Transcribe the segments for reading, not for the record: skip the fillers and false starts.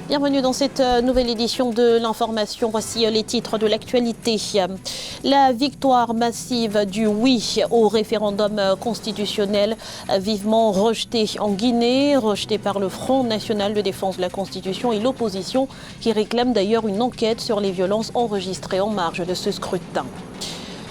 Bienvenue dans cette nouvelle édition de l'information. Voici les titres de l'actualité. La victoire massive du oui au référendum constitutionnel, vivement rejetée en Guinée, rejetée par le Front national de défense de la Constitution et l'opposition qui réclame d'ailleurs une enquête sur les violences enregistrées en marge de ce scrutin.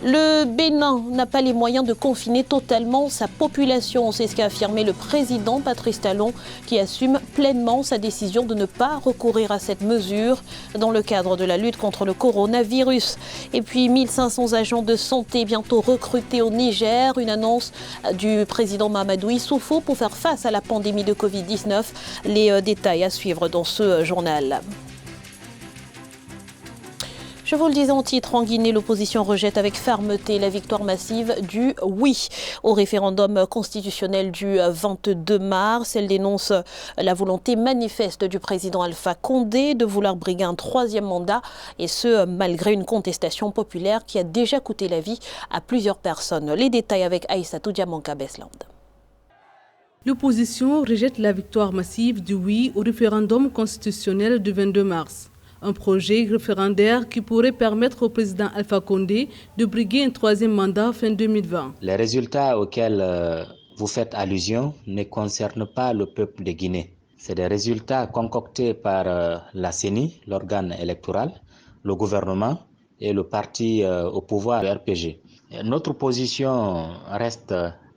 Le Bénin n'a pas les moyens de confiner totalement sa population. C'est ce qu'a affirmé le président Patrice Talon, qui assume pleinement sa décision de ne pas recourir à cette mesure dans le cadre de la lutte contre le coronavirus. Et puis 1500 agents de santé bientôt recrutés au Niger. Une annonce du président Mahamadou Issoufou pour faire face à la pandémie de Covid-19. Les détails à suivre dans ce journal. Je vous le disais en titre, en Guinée, l'opposition rejette avec fermeté la victoire massive du oui au référendum constitutionnel du 22 mars. Elle dénonce la volonté manifeste du président Alpha Condé de vouloir briguer un troisième mandat, et ce, malgré une contestation populaire qui a déjà coûté la vie à plusieurs personnes. Les détails avec Aïssatou Diamanka-Besland. L'opposition rejette la victoire massive du oui au référendum constitutionnel du 22 mars. Un projet référendaire qui pourrait permettre au président Alpha Condé de briguer un troisième mandat fin 2020. Les résultats auxquels vous faites allusion ne concernent pas le peuple de Guinée. C'est des résultats concoctés par la CENI, l'organe électoral, le gouvernement et le parti au pouvoir, le RPG. Notre position reste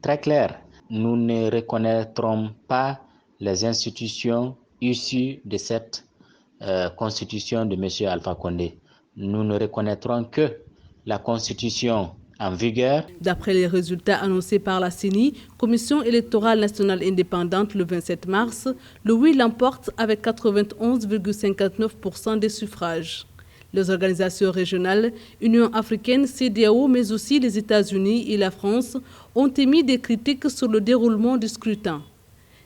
très claire. Nous ne reconnaîtrons pas les institutions issues de cette constitution de M. Alpha Condé. Nous ne reconnaîtrons que la constitution en vigueur. D'après les résultats annoncés par la CENI, Commission électorale nationale indépendante le 27 mars, le oui l'emporte avec 91,59% des suffrages. Les organisations régionales, Union africaine, CEDEAO, mais aussi les États-Unis et la France ont émis des critiques sur le déroulement du scrutin.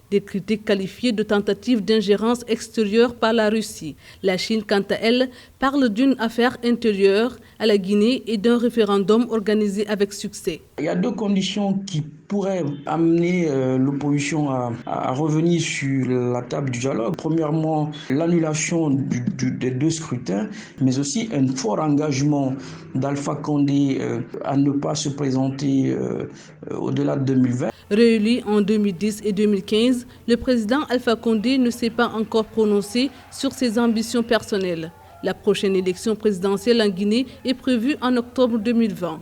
Des critiques qualifiées de tentatives d'ingérence extérieure par la Russie. La Chine, quant à elle, parle d'une affaire intérieure à la Guinée et d'un référendum organisé avec succès. Il y a deux conditions qui pourraient amener l'opposition à revenir sur la table du dialogue. Premièrement, l'annulation des deux scrutins, mais aussi un fort engagement d'Alpha Condé à ne pas se présenter au-delà de 2020. Réélu en 2010 et 2015, le président Alpha Condé ne s'est pas encore prononcé sur ses ambitions personnelles. La prochaine élection présidentielle en Guinée est prévue en octobre 2020.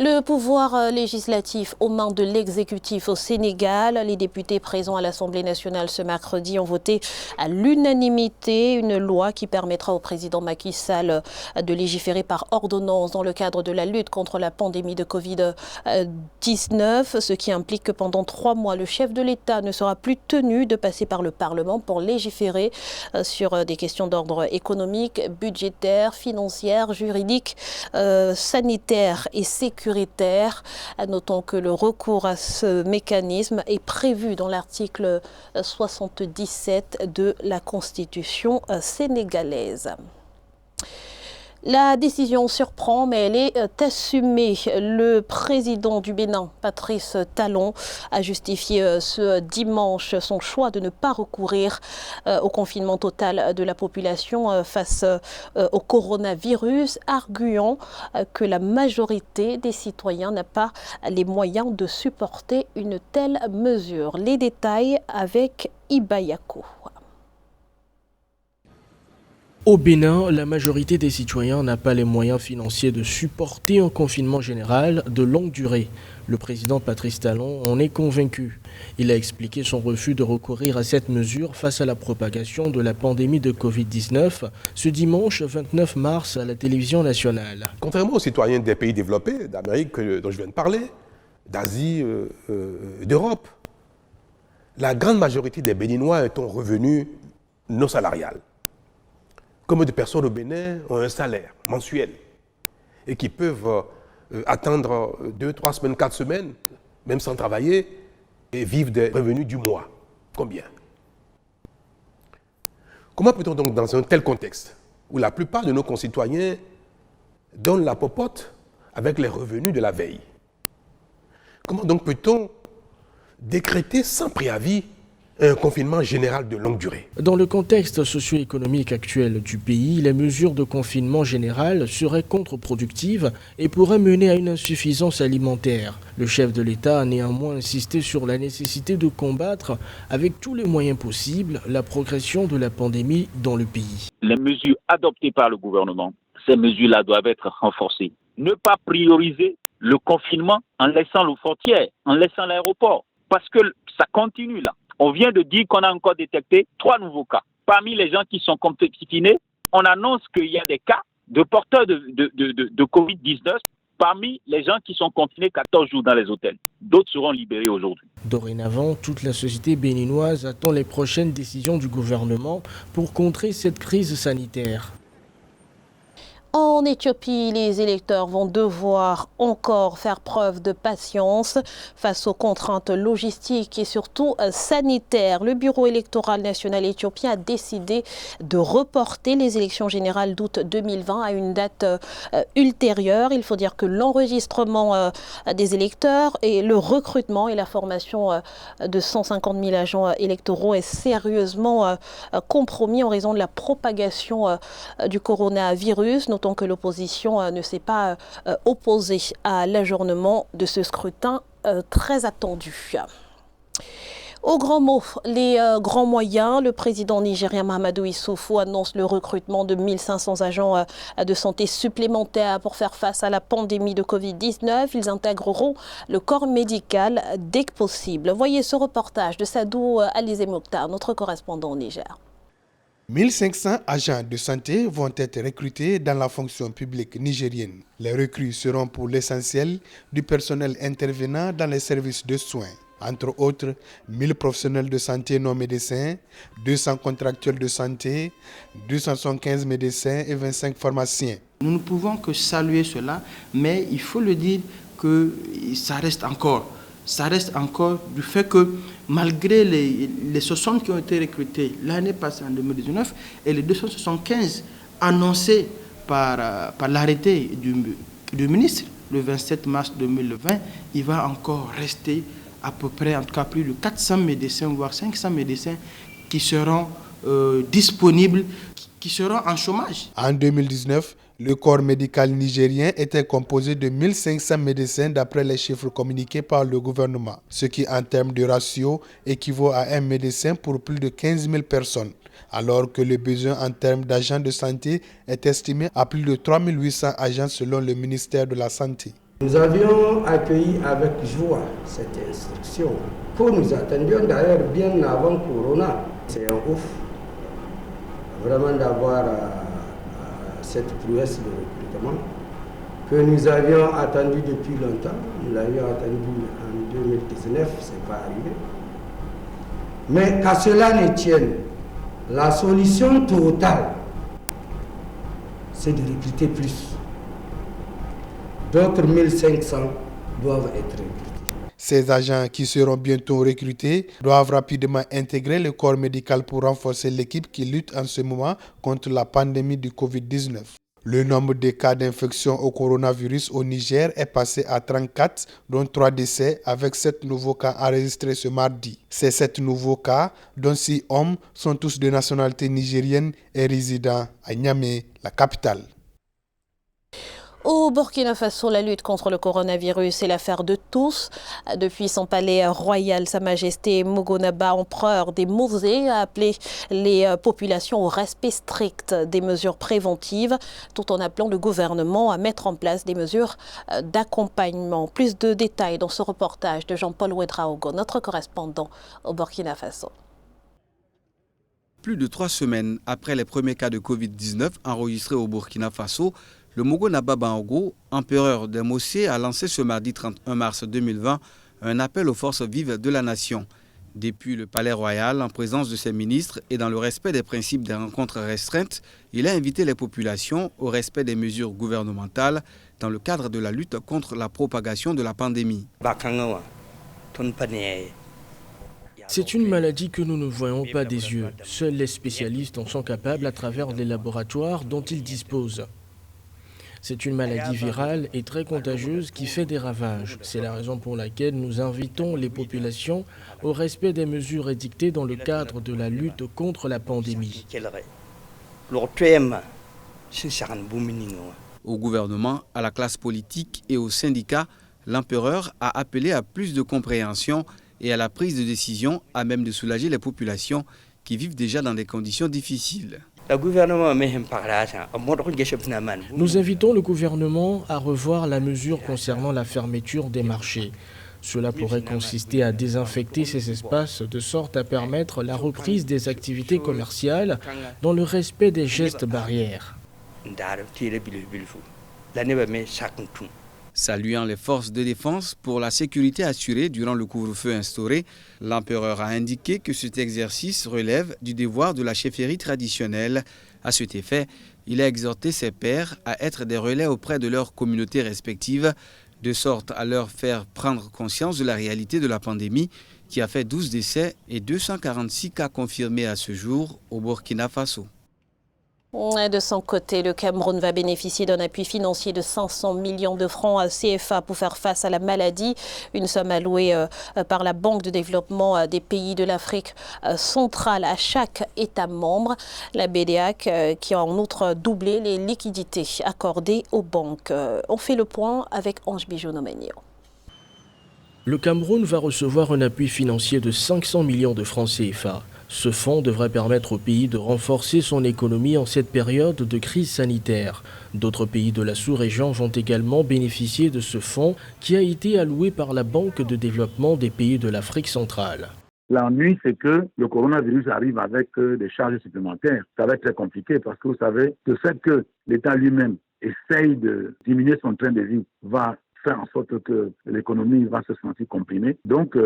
Le pouvoir législatif aux mains de l'exécutif au Sénégal. Les députés présents à l'Assemblée nationale ce mercredi ont voté à l'unanimité une loi qui permettra au président Macky Sall de légiférer par ordonnance dans le cadre de la lutte contre la pandémie de Covid-19, ce qui implique que pendant 3 mois, le chef de l'État ne sera plus tenu de passer par le Parlement pour légiférer sur des questions d'ordre économique, budgétaire, financière, juridique, sanitaire et sécuritaire. Notons que le recours à ce mécanisme est prévu dans l'article 77 de la Constitution sénégalaise. La décision surprend, mais elle est assumée. Le président du Bénin, Patrice Talon, a justifié ce dimanche son choix de ne pas recourir au confinement total de la population face au coronavirus, arguant que la majorité des citoyens n'a pas les moyens de supporter une telle mesure. Les détails avec Ibayako. Au Bénin, la majorité des citoyens n'a pas les moyens financiers de supporter un confinement général de longue durée. Le président Patrice Talon en est convaincu. Il a expliqué son refus de recourir à cette mesure face à la propagation de la pandémie de Covid-19 ce dimanche 29 mars à la télévision nationale. Contrairement aux citoyens des pays développés, d'Amérique dont je viens de parler, d'Asie, d'Europe, la grande majorité des Béninois est en revenu non salarial. Comme des personnes au Bénin ont un salaire mensuel et qui peuvent attendre 2, 3 semaines, 4 semaines, même sans travailler, et vivre des revenus du mois. Combien? Comment peut-on donc, dans un tel contexte, où la plupart de nos concitoyens donnent la popote avec les revenus de la veille, comment donc peut-on décréter sans préavis un confinement général de longue durée. Dans le contexte socio-économique actuel du pays, les mesures de confinement général seraient contre-productives et pourraient mener à une insuffisance alimentaire. Le chef de l'État a néanmoins insisté sur la nécessité de combattre avec tous les moyens possibles la progression de la pandémie dans le pays. Les mesures adoptées par le gouvernement, ces mesures-là doivent être renforcées. Ne pas prioriser le confinement en laissant les frontières, en laissant l'aéroport, parce que ça continue là. On vient de dire qu'on a encore détecté 3 nouveaux cas. Parmi les gens qui sont confinés, on annonce qu'il y a des cas de porteurs de Covid-19 parmi les gens qui sont confinés 14 jours dans les hôtels. D'autres seront libérés aujourd'hui. Dorénavant, toute la société béninoise attend les prochaines décisions du gouvernement pour contrer cette crise sanitaire. En Éthiopie, les électeurs vont devoir encore faire preuve de patience face aux contraintes logistiques et surtout sanitaires. Le Bureau électoral national éthiopien a décidé de reporter les élections générales d'août 2020 à une date ultérieure. Il faut dire que l'enregistrement des électeurs et le recrutement et la formation de 150 000 agents électoraux est sérieusement compromis en raison de la propagation du coronavirus. Notons que l'opposition ne s'est pas opposée à l'ajournement de ce scrutin très attendu. Au grand mot, les grands moyens, le président nigérien Mahamadou Issoufou annonce le recrutement de 1500 agents de santé supplémentaires pour faire face à la pandémie de Covid-19. Ils intégreront le corps médical dès que possible. Voyez ce reportage de Sadou Alizé Mokhtar, notre correspondant au Niger. 1500 agents de santé vont être recrutés dans la fonction publique nigérienne. Les recrues seront pour l'essentiel du personnel intervenant dans les services de soins. Entre autres, 1000 professionnels de santé non médecins, 200 contractuels de santé, 275 médecins et 25 pharmaciens. Nous ne pouvons que saluer cela, mais il faut le dire que ça reste encore du fait que malgré les 60 qui ont été recrutés l'année passée en 2019 et les 275 annoncés par l'arrêté du ministre le 27 mars 2020, il va encore rester à peu près, en tout cas plus de 400 médecins, voire 500 médecins qui seront disponibles, qui seront en chômage. En 2019, le corps médical nigérien était composé de 1500 médecins d'après les chiffres communiqués par le gouvernement, ce qui en termes de ratio équivaut à un médecin pour plus de 15 000 personnes, alors que le besoin en termes d'agents de santé est estimé à plus de 3800 agents selon le ministère de la Santé. Nous avions accueilli avec joie cette instruction que nous attendions d'ailleurs bien avant Corona. C'est un ouf vraiment d'avoir cette prouesse de recrutement que nous avions attendu depuis longtemps. Nous l'avions attendu en 2019, ce n'est pas arrivé. Mais qu'à cela ne tienne, la solution totale, c'est de recruter plus. D'autres 1500 doivent être recrutés. Ces agents qui seront bientôt recrutés doivent rapidement intégrer le corps médical pour renforcer l'équipe qui lutte en ce moment contre la pandémie du Covid-19. Le nombre de cas d'infection au coronavirus au Niger est passé à 34, dont 3 décès, avec 7 nouveaux cas enregistrés ce mardi. Ces 7 nouveaux cas, dont 6 hommes, sont tous de nationalité nigérienne et résidant à Niamey, la capitale. Au Burkina Faso, la lutte contre le coronavirus est l'affaire de tous. Depuis son palais royal, Sa Majesté Mogonaba, empereur des Mosées, a appelé les populations au respect strict des mesures préventives, tout en appelant le gouvernement à mettre en place des mesures d'accompagnement. Plus de détails dans ce reportage de Jean-Paul Ouedraogo, notre correspondant au Burkina Faso. Plus de 3 semaines après les premiers cas de Covid-19 enregistrés au Burkina Faso, le Mogonaba Bango, empereur des Mossé, a lancé ce mardi 31 mars 2020 un appel aux forces vives de la nation. Depuis le palais royal, en présence de ses ministres et dans le respect des principes des rencontres restreintes, il a invité les populations au respect des mesures gouvernementales dans le cadre de la lutte contre la propagation de la pandémie. C'est une maladie que nous ne voyons pas des yeux. Seuls les spécialistes en sont capables à travers les laboratoires dont ils disposent. C'est une maladie virale et très contagieuse qui fait des ravages. C'est la raison pour laquelle nous invitons les populations au respect des mesures édictées dans le cadre de la lutte contre la pandémie. Au gouvernement, à la classe politique et aux syndicats, l'empereur a appelé à plus de compréhension et à la prise de décision à même de soulager les populations qui vivent déjà dans des conditions difficiles. Nous invitons le gouvernement à revoir la mesure concernant la fermeture des marchés. Cela pourrait consister à désinfecter ces espaces de sorte à permettre la reprise des activités commerciales dans le respect des gestes barrières. Saluant les forces de défense pour la sécurité assurée durant le couvre-feu instauré, l'empereur a indiqué que cet exercice relève du devoir de la chefferie traditionnelle. À cet effet, il a exhorté ses pairs à être des relais auprès de leurs communautés respectives, de sorte à leur faire prendre conscience de la réalité de la pandémie qui a fait 12 décès et 246 cas confirmés à ce jour au Burkina Faso. De son côté, le Cameroun va bénéficier d'un appui financier de 500 millions de francs CFA pour faire face à la maladie. Une somme allouée par la Banque de développement des pays de l'Afrique centrale à chaque État membre. La BDAC qui a en outre doublé les liquidités accordées aux banques. On fait le point avec Ange Bijono-Menio. Le Cameroun va recevoir un appui financier de 500 millions de francs CFA. Ce fonds devrait permettre au pays de renforcer son économie en cette période de crise sanitaire. D'autres pays de la sous-région vont également bénéficier de ce fonds qui a été alloué par la Banque de développement des pays de l'Afrique centrale. L'ennui, c'est que le coronavirus arrive avec des charges supplémentaires. Ça va être très compliqué parce que vous savez, le fait que l'État lui-même essaye de diminuer son train de vie va faire en sorte que l'économie va se sentir comprimée. Donc,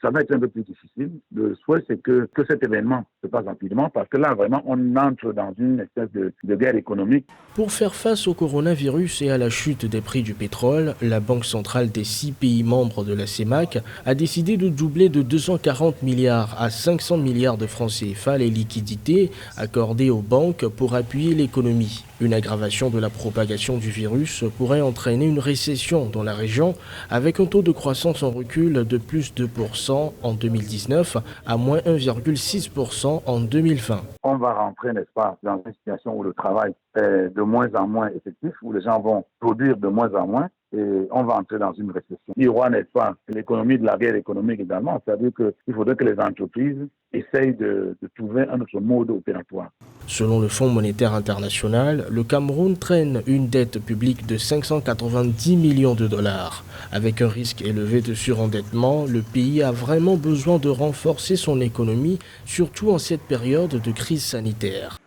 ça va être un peu plus difficile. Le souhait, c'est que cet événement se passe rapidement parce que là, vraiment, on entre dans une espèce de guerre économique. Pour faire face au coronavirus et à la chute des prix du pétrole, la Banque centrale des 6 pays membres de la CEMAC a décidé de doubler de 240 milliards à 500 milliards de francs CFA les liquidités accordées aux banques pour appuyer l'économie. Une aggravation de la propagation du virus pourrait entraîner une récession dans la région avec un taux de croissance en recul de plus 2% en 2019 à moins 1,6% en 2020. On va rentrer, n'est-ce pas, dans une situation où le travail est de moins en moins effectif, où les gens vont produire de moins en moins et on va entrer dans une récession. Il y aura, n'est-ce pas, l'économie de la guerre économique également, c'est-à-dire qu'il faudrait que les entreprises essayent de trouver un autre mode opératoire. Selon le Fonds monétaire international, le Cameroun traîne une dette publique de 590 millions de dollars. Avec un risque élevé de surendettement, le pays a vraiment besoin de renforcer son économie, surtout en cette période de crise sanitaire.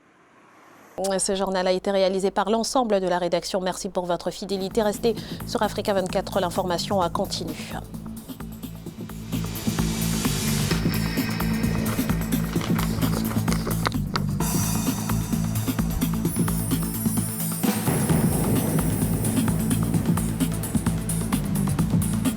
Ce journal a été réalisé par l'ensemble de la rédaction. Merci pour votre fidélité. Restez sur Africa 24, l'information continue.